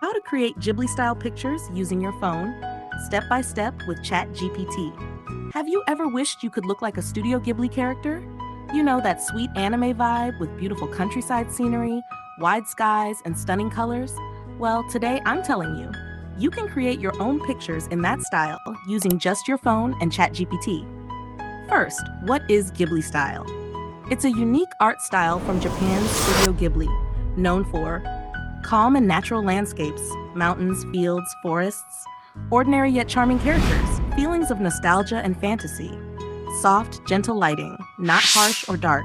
How to create Ghibli-style pictures using your phone, step by step with ChatGPT. Have you ever wished you could look like a Studio Ghibli character? You know, that sweet anime vibe with beautiful countryside scenery, wide skies, and stunning colors? Well, today I'm telling you, you can create your own pictures in that style using just your phone and ChatGPT. First, what is Ghibli style? It's a unique art style from Japan's Studio Ghibli, known for calm and natural landscapes, mountains, fields, forests, ordinary yet charming characters, feelings of nostalgia and fantasy, soft, gentle lighting, not harsh or dark,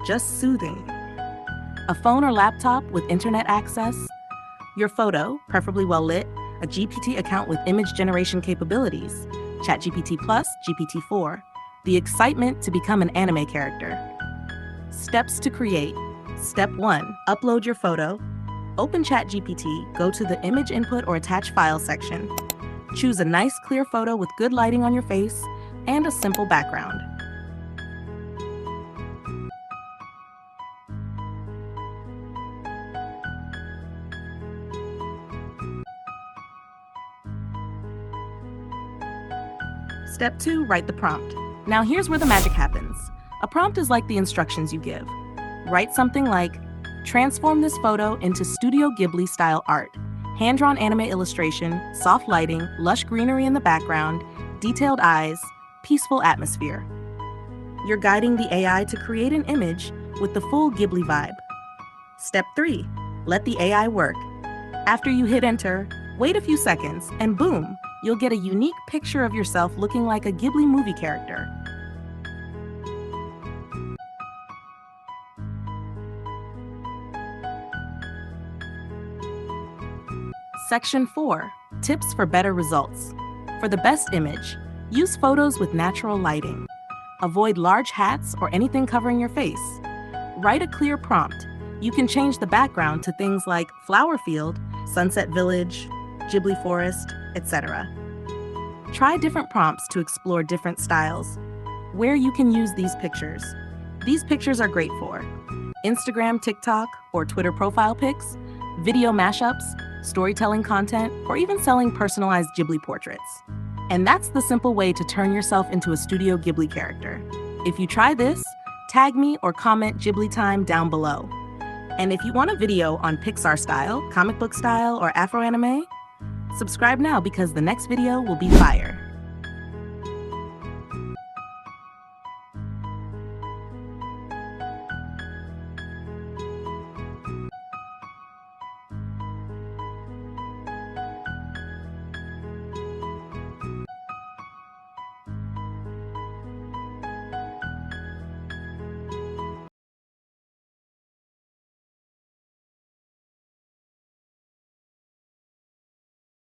just soothing. A phone or laptop with internet access, your photo, preferably well lit, a GPT account with image generation capabilities, ChatGPT Plus, GPT-4, the excitement to become an anime character. Steps to create. Step 1. Upload your photo. Open ChatGPT, go to the Image Input or Attach File section. Choose a nice clear photo with good lighting on your face and a simple background. Step 2. Write the prompt. Now here's where the magic happens. A prompt is like the instructions you give. Write something like, transform this photo into Studio Ghibli-style art. Hand-drawn anime illustration, soft lighting, lush greenery in the background, detailed eyes, peaceful atmosphere. You're guiding the AI to create an image with the full Ghibli vibe. Step 3. Let the AI work. After you hit enter, wait a few seconds, and boom, you'll get a unique picture of yourself looking like a Ghibli movie character. Section 4. Tips for better results. For the best image, use photos with natural lighting. Avoid large hats or anything covering your face. Write a clear prompt. You can change the background to things like flower field, sunset village, Ghibli forest, etc. Try different prompts to explore different styles. Where you can use these pictures. These pictures are great for Instagram, TikTok, or Twitter profile pics, video mashups, storytelling content, or even selling personalized Ghibli portraits. And that's the simple way to turn yourself into a Studio Ghibli character. If you try this, tag me or comment Ghibli time down below. And if you want a video on Pixar style, comic book style, or Afro anime, subscribe now because the next video will be fire.